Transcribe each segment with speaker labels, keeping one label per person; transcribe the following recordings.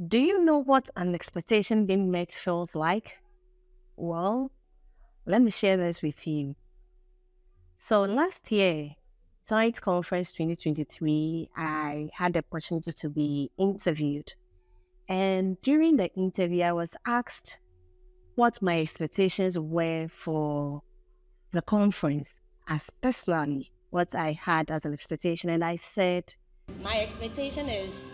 Speaker 1: Do you know what an expectation being met feels like? Well, let me share this with you. So last year, Joint Conference 2023, I had the opportunity to be interviewed. And during the interview, I was asked what my expectations were for the conference, as personally what I had as an expectation. And I said,
Speaker 2: My expectation is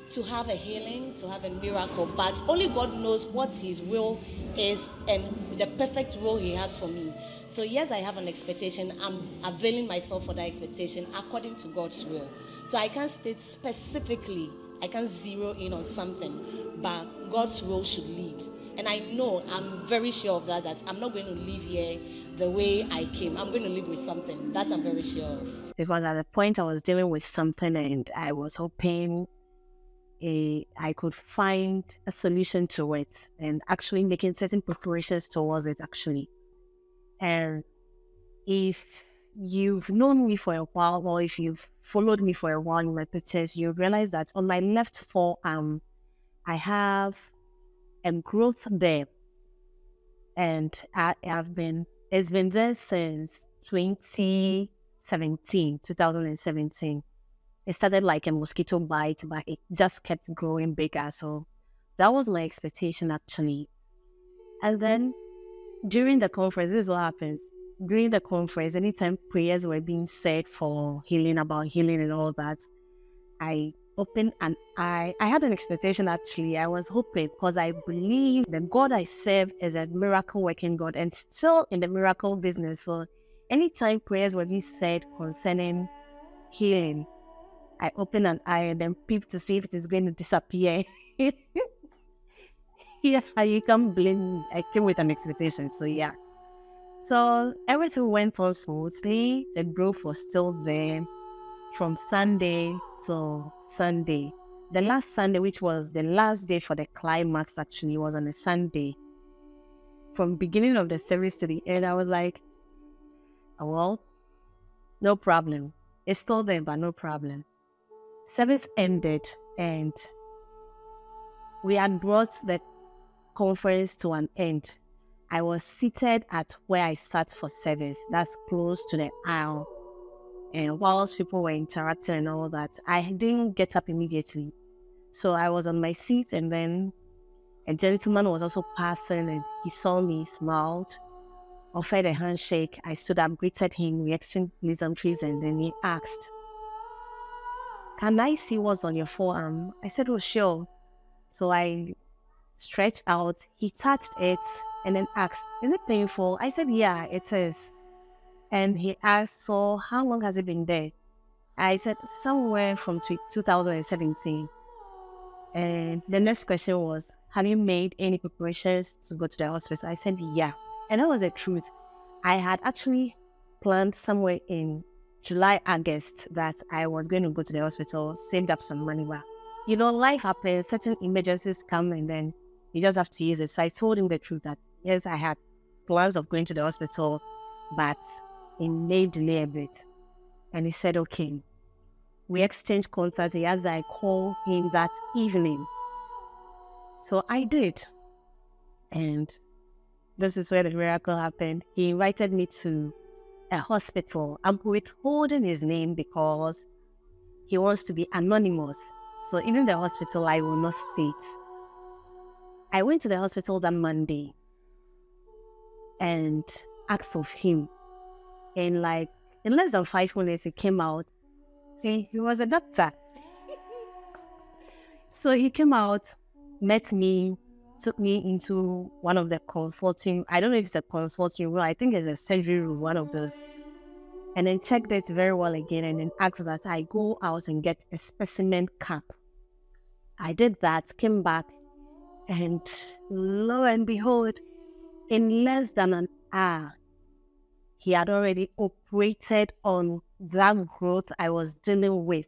Speaker 2: to have a healing, to have a miracle, but only God knows what His will is and the perfect will He has for me. So, yes, I have an expectation. I'm availing myself for that expectation according to God's will. So, I can't state specifically, I can't zero in on something, but God's will should lead. And I know, I'm very sure of that, that I'm not going to leave here the way I came. I'm going to live with something. That I'm very sure of.
Speaker 1: because at the point I was dealing with something and I was hoping I could find a solution to it and actually making certain preparations towards it actually. And if you've known me for a while, or if you've followed me for a while in my pictures, you realize that on my left forearm, I have a growth there. And it's been there since 2017. It started like a mosquito bite, but it just kept growing bigger. So that was my expectation actually. And then during the conference, this is what happens. During the conference, anytime prayers were being said for healing, about healing and all that, I opened an eye. I had an expectation actually. I was hoping because I believe the God I serve is a miracle working God and still in the miracle business. So anytime prayers were being said concerning healing, I open an eye and then peep to see if it is going to disappear. Yeah, you can't blame me. I came with an expectation, so yeah. So everything went on smoothly. The growth was still there from Sunday to Sunday. The last Sunday, which was the last day for the climax, actually was on a Sunday. From beginning of the service to the end, I was like, oh, well, no problem. It's still there, but no problem. Service ended and we had brought the conference to an end. I was seated at where I sat for service. That's close to the aisle. And whilst people were interacting and all that, I didn't get up immediately. So I was on my seat and then a gentleman was also passing and he saw me, smiled, offered a handshake. I stood up, greeted him, we exchanged pleasantries and then he asked, "Can I see what's on your forearm?" I said, "Oh, sure." So I stretched out, he touched it and then asked, "Is it painful?" I said, "Yeah, it is." And he asked, "So how long has it been there?" I said, "Somewhere from 2017. And the next question was, "Have you made any preparations to go to the hospital?" I said, "Yeah." And that was the truth. I had actually planned somewhere in July, August that I was going to go to the hospital, saved up some money. But, life happens, certain emergencies come and then you just have to use it. So I told him the truth that, yes, I had plans of going to the hospital, but it may delay a bit. And he said, okay. We exchanged contacts. He asked I call him that evening. So I did. And this is where the miracle happened. He invited me to a hospital. I'm withholding his name because he wants to be anonymous. So even the hospital, I will not state. I went to the hospital that Monday and asked of him. And in less than 5 minutes, he came out saying he was a doctor. So he came out, met me, took me into one of the consulting, I don't know if it's a consulting room, I think it's a surgery room, one of those. And then checked it very well again and then asked that I go out and get a specimen cap. I did that, came back, and lo and behold, in less than an hour, he had already operated on that growth I was dealing with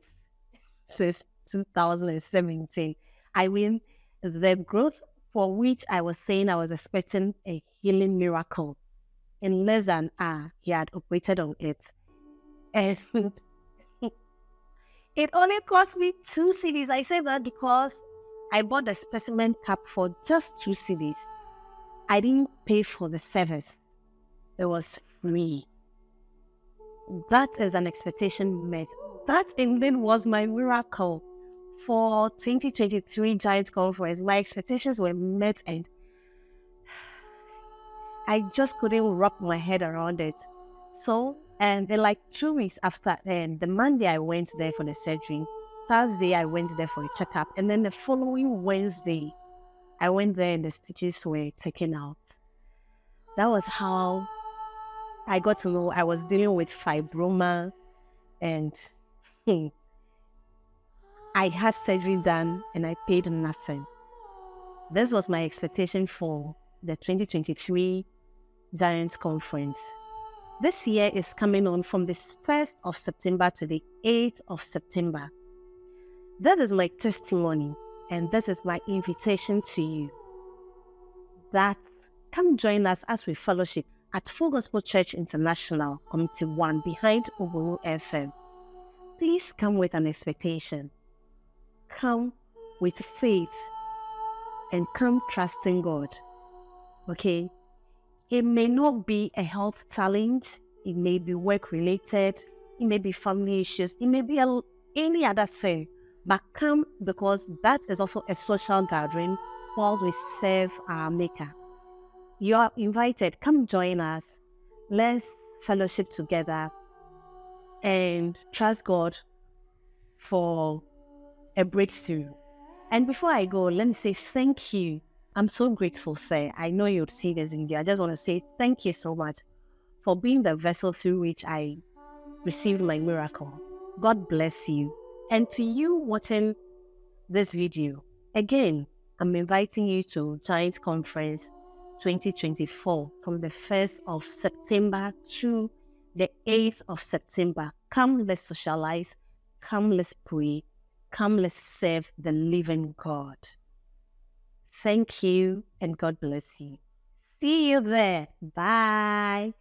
Speaker 1: since 2017. I mean, the growth for which I was saying I was expecting a healing miracle. In less than an hour, he had operated on it. And it only cost me 2 CDs. I say that because I bought the specimen cup for just 2 CDs. I didn't pay for the service. It was free. That is an expectation met. That indeed was my miracle for 2023 Giant Conference. My expectations were met and I just couldn't wrap my head around it. So, and then like 2 weeks after, the Monday I went there for the surgery. Thursday I went there for a checkup. And then the following Wednesday, I went there and the stitches were taken out. That was how I got to know I was dealing with fibroma and I had surgery done and I paid nothing. This was my expectation for the 2023 Giants Conference. This year is coming on from the 1st of September to the 8th of September. This is my testimony and this is my invitation to you that come join us as we fellowship at Full Gospel Church International, Committee 1 behind Ubuntu FM. Please come with an expectation. Come with faith and come trusting God. Okay? It may not be a health challenge. It may be work-related. It may be family issues. It may be any other thing. But come because that is also a social gathering whilst we serve our Maker. You are invited. Come join us. Let's fellowship together and trust God for a breakthrough. And before I go, let me say thank you. I'm so grateful, sir. I know you'd see this video. I just want to say thank you so much for being the vessel through which I received my miracle. God bless you. And to you watching this video, again, I'm inviting you to Giant Conference 2024 from the 1st of September to the 8th of September. Come, let's socialize. Come, let's pray. Come, let's serve the living God. Thank you and God bless you. See you there. Bye.